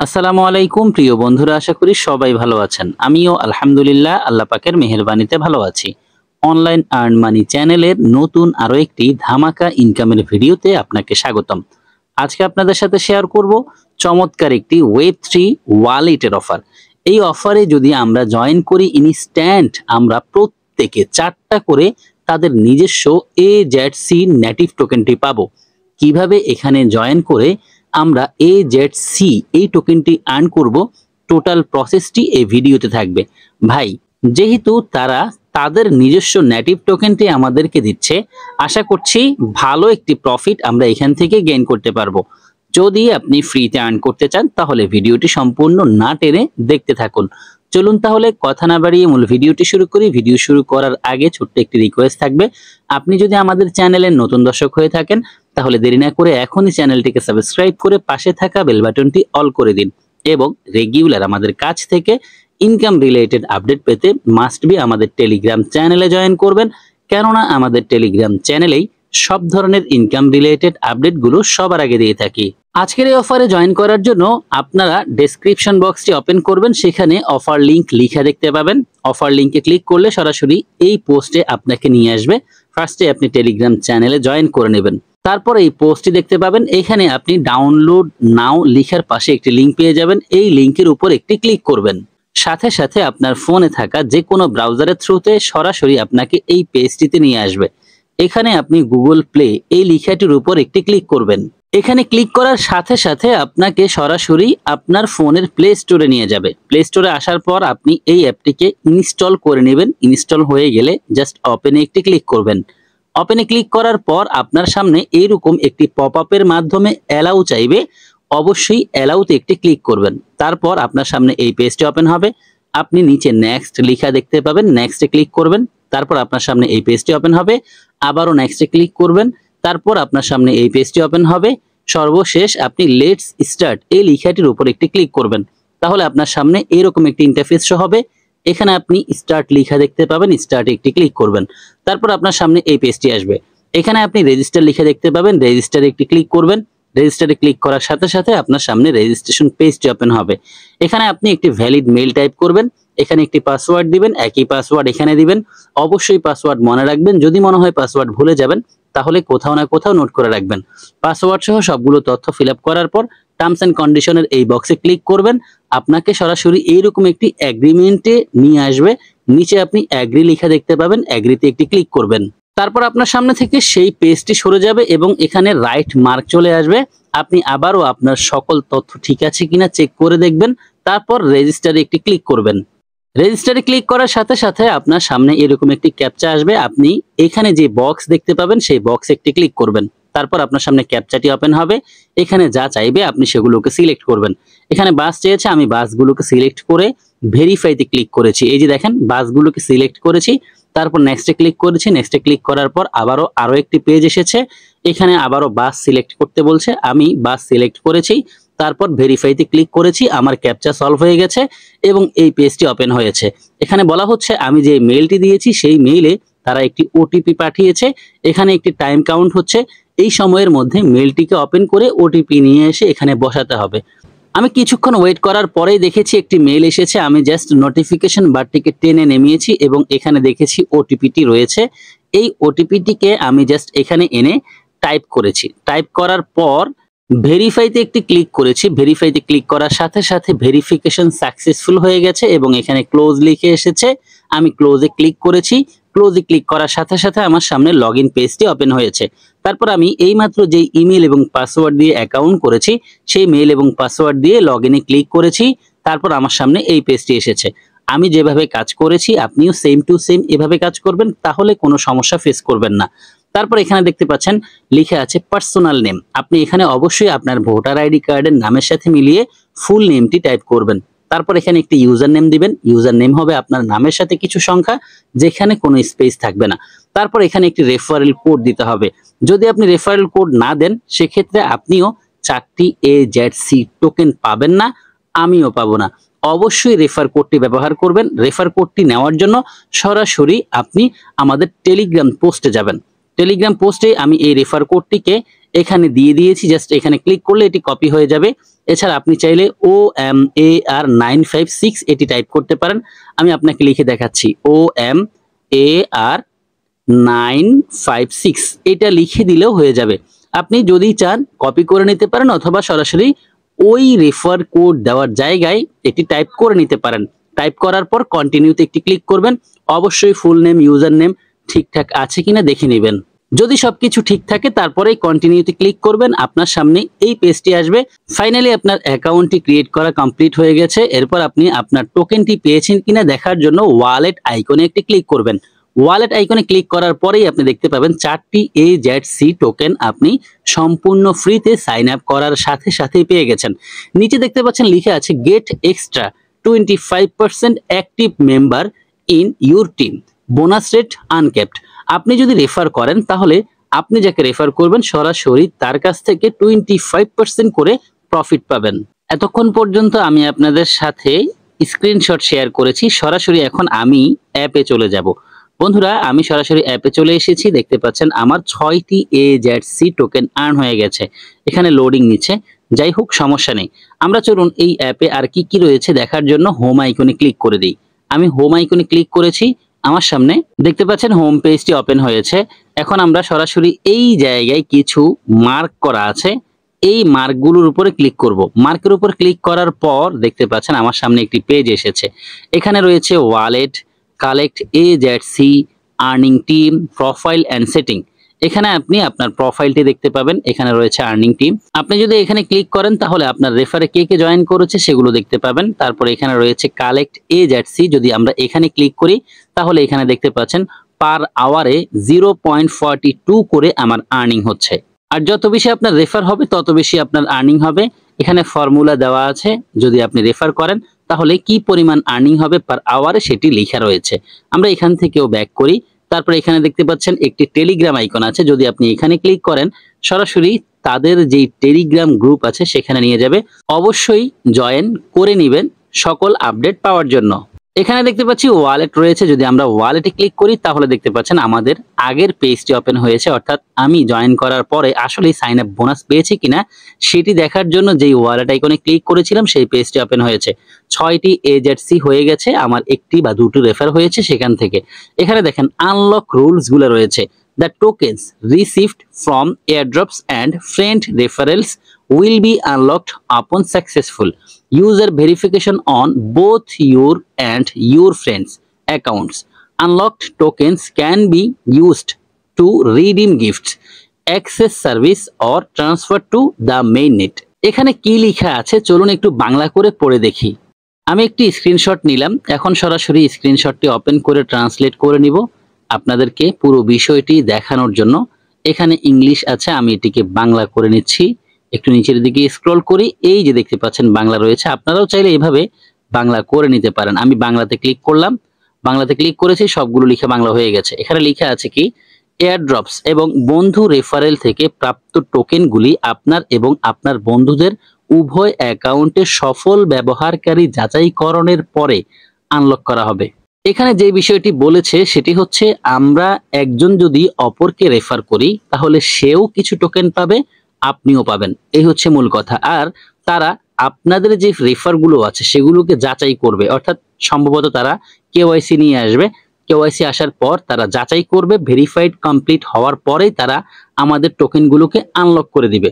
আসসালামু আলাইকুম প্রিয় বন্ধুরা, আশা করি সবাই ভালো আছেন। আমিও আলহামদুলিল্লাহ আল্লাহ পাকের মেহেরবানিতে ভালো আছি। অনলাইন আর্ন মানি চ্যানেলের নতুন আরো একটি ধামাকা ইনকামের ভিডিওতে আপনাকে স্বাগতম। আজকে আপনাদের সাথে শেয়ার করব চমৎকার একটি ওয়েব3 ওয়ালেটের অফার। এই অফারে যদি আমরা জয়েন করি, ইনস্ট্যান্ট আমরা প্রত্যেকে 4টা করে তাদের নিজস্ব AZC নেটিভ টোকেনটি পাবো। কিভাবে এখানে জয়েন করে আমরা AZC এই টোকেনটি আর্ন করব, টোটাল প্রসেসটি এই ভিডিওতে থাকবে। ভাই, যেহেতু তারা তাদের নিজস্ব নেটিভ টোকেনটি আমাদেরকে দিচ্ছে, আশা করছি ভালো একটি প্রফিট আমরা এখান থেকে গেইন করতে পারবো। যদি আপনি ফ্রিতে আর্ন করতে চান তাহলে ভিডিওটি সম্পূর্ণ না টেনে দেখতে থাকুন। চলুন তাহলে কথা না বাড়িয়ে মূল ভিডিওটি শুরু করি। ভিডিও শুরু করার আগে ছোট্ট একটি রিকোয়েস্ট থাকবে, আপনি যদি আমাদের চ্যানেলের নতুন দর্শক হয়ে থাকেন তাহলে দেরি না করে এখনই চ্যানেলটিকে সাবস্ক্রাইব করে পাশে থাকা বেল বাটনটি অল করে দিন এবং রেগুলার আমাদের কাছ থেকে ইনকাম রিলেটেড আপডেট পেতে মাস্ট বি আমাদের টেলিগ্রাম চ্যানেলে জয়েন করবেন, কেননা আমাদের টেলিগ্রাম চ্যানেলেই সব ধরনের ইনকাম রিলেটেড আপডেটগুলো সবার আগে দিয়ে থাকি। আজকের এই অফারে জয়েন করার জন্য আপনারা ডেসক্রিপশন বক্সটি ওপেন করবেন, সেখানে অফার লিংক লেখা দেখতে পাবেন। অফার লিংকে ক্লিক করলে সরাসরি এই পোস্টে আপনাকে নিয়ে আসবে। ফার্স্টে আপনি টেলিগ্রাম চ্যানেলে জয়েন করে নেবেন, তারপর এই পোস্টটি দেখতে পাবেন। এখানে আপনি ডাউনলোড নাও লেখার পাশে একটি লিংক পেয়ে যাবেন। এই লিংকের উপর একটি ক্লিক করবেন, সাথে সাথে আপনার ফোনে থাকা যে কোনো ব্রাউজারের থ্রুতে সরাসরি আপনাকে এই পেজটিতে নিয়ে আসবে। এখানে আপনি গুগল প্লে এই লেখাটির উপর একটি ক্লিক করবেন। এখানে ক্লিক করার সাথে সাথে আপনাকে সরাসরি আপনার ফোনের প্লে স্টোরে নিয়ে যাবে। প্লে স্টোরে আসার পর আপনি এই অ্যাপটিকে ইনস্টল করে নেবেন। ইনস্টল হয়ে গেলে জাস্ট ওপেনে একটি ক্লিক করবেন। ওপেনে ক্লিক করার পর আপনার সামনে এইরকম একটি পপ আপের মাধ্যমে অ্যালাউ চাইবে, অবশ্যই অ্যালাউতে একটি ক্লিক করবেন। তারপর আপনার সামনে এই পেজটি ওপেন হবে। আপনি নিচে নেক্সট লেখা দেখতে পাবেন, নেক্সটে ক্লিক করবেন। তারপর আপনার সামনে এই পেজটি ওপেন হবে, আবারও নেক্সটে ক্লিক করবেন। তারপর আপনার সামনে এই পেজটি ওপেন হবে। সর্বশেষ আপনি লেটস স্টার্ট এই লেখাটির উপর একটি ক্লিক করবেন। তাহলে আপনার সামনে এরকম একটি ইন্টারফেস শো হবে। এখানে আপনি স্টার্ট লেখা দেখতে পাবেন, স্টার্টে একটি ক্লিক করবেন। তারপর আপনার সামনে এই পেজটি আসবে। এখানে আপনি রেজিস্টার লেখা দেখতে পাবেন, রেজিস্টারে একটি ক্লিক করবেন। রেজিস্টারে ক্লিক করার সাথে সাথে আপনার সামনে রেজিস্ট্রেশন পেজটি ওপেন হবে। এখানে আপনি একটি ভ্যালিড মেইল টাইপ করবেন, এখানে একটি পাসওয়ার্ড দিবেন, একই পাসওয়ার্ড এখানে দিবেন। অবশ্যই পাসওয়ার্ড মনে রাখবেন, যদি মনে হয় পাসওয়ার্ড ভুলে যাবেন তাহলে কোথাও না কোথাও নোট করে রাখবেন। পাসওয়ার্ড সহ সবগুলো তথ্য ফিল আপ করার পর টার্মস এন্ড কন্ডিশনের এই বক্সে ক্লিক করবেন। আপনাকে সরাসরি এইরকম একটি এগ্রিমেন্টে নিয়ে আসবে। নিচে আপনি অ্যাগ্রি লেখা দেখতে পাবেন, অ্যাগ্রিতে একটি ক্লিক করবেন। তারপর আপনার সামনে থেকে সেই পেজটি সরে যাবে এবং এখানে রাইট মার্ক চলে আসবে। আপনি আবারও আপনার সকল তথ্য ঠিক আছে কিনা চেক করে দেখবেন। তারপর রেজিস্টারে একটি ক্লিক করবেন। রেজিস্টারে ক্লিক করার সাথে সাথে আপনার সামনে এরকম একটি ক্যাপচা আসবে। আপনি এখানে যে বক্স দেখতে পাবেন সেই বক্সে একটি ক্লিক করবেন। তারপর আপনার সামনে ক্যাপচাটি ওপেন হবে। এখানে যা চাইবে আপনি সেগুলোকে সিলেক্ট করবেন। এখানে বাস চেয়েছে, আমি বাসগুলোকে সিলেক্ট করে ভেরিফাইতে ক্লিক করেছি। এই যে দেখেন বাসগুলোকে সিলেক্ট করেছি। তারপর নেক্সটে ক্লিক করেছি। নেক্সটে ক্লিক করার পর আরো একটি পেজ এসেছে। এখানে আবারও বাস সিলেক্ট করতে বলছে, আমি বাস সিলেক্ট করেছি। তারপর ভেরিফাইতে ক্লিক করেছি, আমার ক্যাপচা সলভ হয়ে গেছে এবং এই পেজটি ওপেন হয়েছে। এখানে বলা হচ্ছে আমি যে মেইলটি দিয়েছি সেই মেইলে তারা একটি ওটিপি পাঠিয়েছে। এখানে একটি টাইম কাউন্ট হচ্ছে, এই সময়ের মধ্যে মেইলটিকে ওপেন করে ওটিপি নিয়ে এসে এখানে বসাতে হবে। আমি কিছুক্ষণ ওয়েট করার পরেই দেখেছি একটি মেইল এসেছে। আমি জাস্ট নোটিফিকেশন বারটিকে টেনে নেমিয়েছি এবং এখানে দেখেছি ওটিপিটি রয়েছে। এই ওটিপিটিকে আমি জাস্ট এখানে এনে টাইপ করেছি। টাইপ করার পর ভেরিফাইতে একটি ক্লিক করেছি। ভেরিফাইতে ক্লিক করার সাথে সাথে ভেরিফিকেশন সাকসেসফুল হয়ে গেছে এবং এখানে ক্লোজ লিখে এসেছে। আমি ক্লোজে ক্লিক করেছি। ক্লোজে ক্লিক করার সাথে সাথে আমার সামনে লগইন পেজটি ওপেন হয়েছে। তারপর আমি এইমাত্র যেই ইমেল এবং পাসওয়ার্ড দিয়ে অ্যাকাউন্ট করেছি সেই মেইল এবং পাসওয়ার্ড দিয়ে লগইনে ক্লিক করেছি। তারপর আমার সামনে এই পেজটি এসেছে। আমি যেভাবে কাজ করেছি আপনিও সেম টু সেম এভাবে কাজ করবেন, তাহলে কোনো সমস্যা ফেস করবেন না। তারপর এখানে দেখতে পাচ্ছেন লিখে আছে পার্সোনাল নেম। আপনি এখানে অবশ্যই আপনার ভোটার আইডি কার্ডের নামের সাথে মিলিয়ে ফুল নেমটি টাইপ করবেন। তারপর এখানে একটি ইউজার নেম দিবেন। ইউজার নেম হবে আপনার নামের সাথে কিছু সংখ্যা, যেখানে কোনো স্পেস থাকবে না। তারপর এখানে একটি রেফারেল কোড দিতে হবে। যদি আপনি রেফারেল কোড না দেন সেক্ষেত্রে আপনিও 4টি AZC টোকেন পাবেন না, আমিও পাবো না। অবশ্যই রেফার কোডটি ব্যবহার করবেন। রেফার কোডটি নেওয়ার জন্য সরাসরি আপনি আমাদের টেলিগ্রাম পোস্টে যাবেন। টেলিগ্রাম পোস্টে আমি এই রেফার কোডটিকে এখানে দিয়ে দিয়েছি, জাস্ট এখানে ক্লিক করলে এটি কপি হয়ে যাবে। এছাড়া আপনি চাইলে OMAR956 এটি টাইপ করতে পারেন। আমি আপনাকে লিখে দেখাচ্ছি, OMAR956 এটা লিখে দিলেও হয়ে যাবে। আপনি যদি চান কপি করে নিতে পারেন, অথবা সরাসরি ওই রেফার কোড দেওয়ার জায়গায় এটি টাইপ করে নিতে পারেন। টাইপ করার পর কন্টিনিউতে একটি ক্লিক করবেন। অবশ্যই ফুল নেম, ইউজার নেম ঠিকঠাক আছে কিনা দেখে নেবেন। যদি সবকিছু ঠিক থাকে তারপরেই কন্টিনিউতে ক্লিক করবেন, আপনার সামনে এই পেজটি আসবে। ফাইনালি আপনার অ্যাকাউন্টটি ক্রিয়েট করা কমপ্লিট হয়ে গেছে। এরপর আপনি আপনার টোকেনটি পেয়েছেন কিনা দেখার জন্য ওয়ালেট আইকনে একটি ক্লিক করবেন। ওয়ালেট আইকনে ক্লিক করার পরেই আপনি দেখতে পাবেন 4টি AZC টোকেন আপনি সম্পূর্ণ ফ্রিতে সাইন আপ করার সাথে সাথেই পেয়ে গেছেন। নিচে দেখতে পাচ্ছেন লিখে আছে get extra 25% active member in your team, bonus rate uncapped. আপনি যদি রেফার করেন তাহলে আপনি যাকে রেফার করবেন সরাসরি তার কাছ থেকে 25% করে প্রফিট পাবেন। এতক্ষণ পর্যন্ত আমি আপনাদের সাথে স্ক্রিনশট শেয়ার করেছি। সরাসরি এখন আমি অ্যাপে চলে যাব। বন্ধুরা, আমি সরাসরি অ্যাপে চলে এসেছি। দেখতে পাচ্ছেন আমার 6টি AZC টোকেন আর্ন হয়ে গেছে। এখানে লোডিং নিচ্ছে, যাই হোক সমস্যা নেই। আমরা চলুন এই অ্যাপে আর কি কি রয়েছে দেখার জন্য হোম আইকনে ক্লিক করে দিই। আমি হোম আইকনে ক্লিক করেছি, আমার সামনে দেখতে পাচ্ছেন হোম পেজটি ওপেন হয়েছে। এখন আমরা সরাসরি এই জায়গায় কিছু মার্ক করা আছে, এই মার্কগুলোর উপরে ক্লিক করব। মার্কের উপর ক্লিক করার পর দেখতে পাচ্ছেন আমার সামনে একটি পেজ এসেছে। এখানে রয়েছে wallet, collect AZC, earning team, profile and setting. এখানে আপনি আপনার প্রোফাইলটি দেখতে পাবেন, এখানে রয়েছে আর্নিং টিম। আপনি যদি এখানে ক্লিক করেন তাহলে আপনার রেফারে কে কে জয়েন করেছে সেগুলো দেখতে পাবেন। তারপরে এখানে রয়েছে কালেক্ট AZC, যদি আমরা এখানে ক্লিক করি তাহলে এখানে দেখতে পাচ্ছেন পার আওয়ারে 0.42 করে আমার আর্নিং হচ্ছে। আর যত বেশি আপনার রেফার হবে তত বেশি আপনার আর্নিং হবে। এখানে ফর্মুলা দেওয়া আছে, যদি আপনি রেফার করেন তাহলে কি পরিমাণ আর্নিং হবে পার আওয়ারে সেটি লেখা রয়েছে। আমরা এখান থেকেও ব্যাক করি। তারপরে এখানে দেখতে পাচ্ছেন একটি টেলিগ্রাম আইকন আছে, যদি আপনি এখানে ক্লিক করেন সরাসরি তাদের যেই টেলিগ্রাম গ্রুপ আছে সেখানে নিয়ে যাবে। অবশ্যই জয়েন করে নেবেন সকল আপডেট পাওয়ার জন্য। এখানে দেখতে পাচ্ছি ওয়ালেট রয়েছে, যদি আমরা ওয়ালেটে ক্লিক করি তাহলে দেখতে পাচ্ছেন আমাদের আগের পেজটি ওপেন হয়েছে। অর্থাৎ আমি জয়েন করার পরে আসলে সাইন আপ বোনাস পেয়েছি কিনা সেটি দেখার জন্য যেই ওয়ালেট আইকনে ক্লিক করেছিলাম সেই পেজটি ওপেন হয়েছে। 6টি AZC হয়ে গেছে, আমার একটি বা দুটো রেফার হয়েছে সেখান থেকে। এখানে দেখেন আনলক রুলস গুলো রয়েছে। The tokens received from airdrops and friend referrals will be unlocked upon successful user verification on both your and your friends' accounts. Unlocked tokens can be used to redeem gifts, access service or transfer to the mainnet. এখানে কি লেখা আছে চলুন একটু বাংলা করে পড়ে দেখি। আমি একটি স্ক্রিনশট নিলাম, এখন সরাসরি স্ক্রিনশটটি ওপেন করে ট্রান্সলেট করে নিব আপনাদেরকে পুরো বিষয়টি দেখানোর জন্য। এখানে ইংলিশ আছে, আমি এটিকে বাংলা করে নিচ্ছি। একটু নিচের দিকে স্ক্রল করি, এই যে দেখতে পাচ্ছেন বাংলা রয়েছে। আপনারাও চাইলে এভাবে বাংলা করে নিতে পারেন। আমি বাংলাতে ক্লিক করলাম, বাংলাতে ক্লিক করেছি, সবগুলো লিখে বাংলা হয়ে গেছে। এখানে লেখা আছে কি, এয়ারড্রপস এবং বন্ধু রেফারেল থেকে প্রাপ্ত টোকেনগুলি আপনার এবং আপনার বন্ধুদের উভয় অ্যাকাউন্টে সফল ব্যবহারকারী যাচাইকরণের পরে আনলক করা হবে। এখানে যে বিষয়টি বলেছে সেটি হচ্ছে আমরা একজন যদি অপরকে রেফার করি তাহলে সেও কিছু টোকেন পাবে, আপনিও পাবেন, এই হচ্ছে মূল কথা। আর তারা আপনাদের যে রেফার গুলো আছে সেগুলোকে যাচাই করবে, অর্থাৎ সম্ভবত তারা KYC নিয়ে আসবে। KYC আসার পর তারা যাচাই করবে, ভেরিফাইড কমপ্লিট হওয়ার পরেই তারা আমাদের টোকেনগুলোকে আনলক করে দিবে।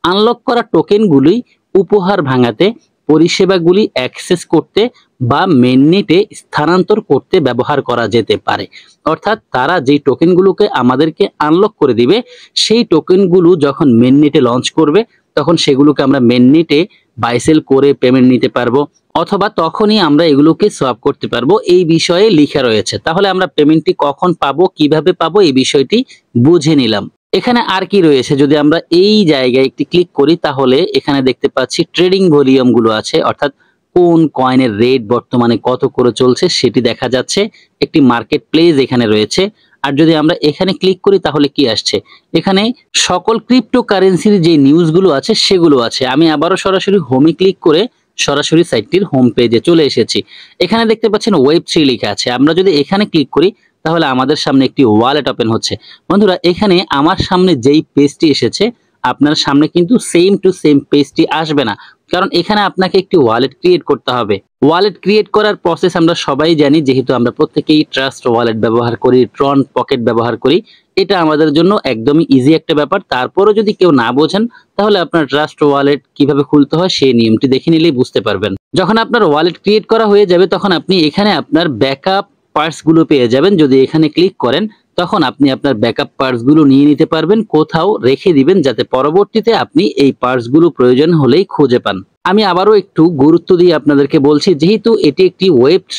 আনলক করা টোকেনগুলি উপহার ভাঙাতে, পরিষেবাগুলি অ্যাক্সেস করতে বা মেইননেটে স্থানান্তর করতে ব্যবহার করা যেতে পারে। অর্থাৎ তারা যেই টোকেনগুলোকে আমাদেরকে আনলক করে দিবে সেই টোকেনগুলো যখন মেইননেটে লঞ্চ করবে তখন সেগুলোকে আমরা মেইননেটে বাই সেল করে পেমেন্ট নিতে পারবো, অথবা তখনই আমরা এগুলোকে সোয়াপ করতে পারবো। এই বিষয়ে লেখা রয়েছে। তাহলে আমরা পেমেন্টটি কখন পাবো, কিভাবে পাবো, এই বিষয়টি বুঝে নিলাম। এখানে আর কি রয়েছে, যদি আমরা এই জায়গায় একটি ক্লিক করি তাহলে এখানে দেখতে পাচ্ছি ট্রেডিং ভলিউম গুলো আছে, অর্থাৎ কোন কয়েনের রেট বর্তমানে কত করে চলছে সেটি দেখা যাচ্ছে। একটি মার্কেট প্লেস এখানে রয়েছে। আর যদি আমরা এখানে ক্লিক করি তাহলে কি আসছে, এখানে সকল ক্রিপ্টোকারেন্সির যে নিউজগুলো আছে সেগুলো আছে। আমি আবারও সরাসরি হোমে ক্লিক করে সরাসরি সাইটটির হোম পেজে চলে এসেছি। এখানে দেখতে পাচ্ছেন ওয়েব3 লেখা আছে। আমরা যদি এখানে ক্লিক করি তাহলে আমাদের সামনে একটি ওয়ালেট ওপেন হচ্ছে। বন্ধুরা, এখানে আমার সামনে যেই পেজটি এসেছে আপনার সামনে কিন্তু সেম টু সেম পেজটি আসবে না, কারণ এখানে আপনাকে একটি ওয়ালেট ক্রিয়েট করতে হবে। ওয়ালেট ক্রিয়েট করার প্রসেস আমরা সবাই জানি, যেহেতু আমরা প্রত্যেকেই ট্রাস্ট ওয়ালেট ব্যবহার করি, ট্রন পকেট ব্যবহার করি। এটা আমাদের জন্য একদমই ইজি একটা ব্যাপার। তারপরও যদি কেউ না বোঝেন, তাহলে আপনার ট্রাস্ট ওয়ালেট কিভাবে খুলতে হয় সেই নিয়মটি দেখে নিলেই বুঝতে পারবেন। যখন আপনার ওয়ালেট ক্রিয়েট করা হয়ে যাবে, তখন আপনি এখানে আপনার ব্যাকআপ পার্টস গুলো পেয়ে যাবেন। যদি এখানে ক্লিক করেন, তখন আপনি আপনার ব্যাকআপ পার্টস গুলো নিয়ে নিতে পারবেন, কোথাও রেখে দিবেন, যাতে পরবর্তীতে আপনি এই পার্টস গুলো প্রয়োজন হলেই খুঁজে পান। আমি আবারও একটু গুরুত্ব দিয়ে আপনাদেরকে বলছি, যেহেতু এটি একটি Web3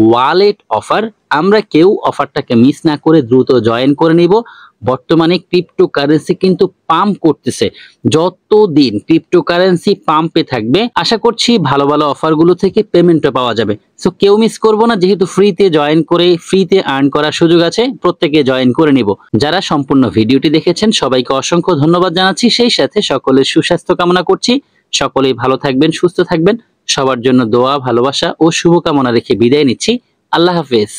ওয়ালেট অফার, আমরা কেউ অফারটাকে মিস না করে দ্রুত জয়েন করে নিব। বর্তমানে ক্রিপ্টোকারেন্সি কিন্তু পাম্প করতেছে। যতদিন ক্রিপ্টোকারেন্সি পাম্পে থাকবে, আশা করছি ভালো ভালো অফারগুলো থেকে পেমেন্টও পাওয়া যাবে। সো কেউ মিস করবো না, যেহেতু ফ্রিতে জয়েন করে ফ্রিতে আর্ন করার সুযোগ আছে, প্রত্যেকে জয়েন করে নিব। যারা সম্পূর্ণ ভিডিওটি দেখেছেন সবাইকে অসংখ্য ধন্যবাদ জানাচ্ছি। সেই সাথে সকলের সুস্বাস্থ্য কামনা করছি। সকলেই ভালো থাকবেন, সুস্থ থাকবেন। সবার জন্য দোয়া, ভালোবাসা ও শুভকামনা রেখে বিদায় নিচ্ছি। আল্লাহ হাফেজ।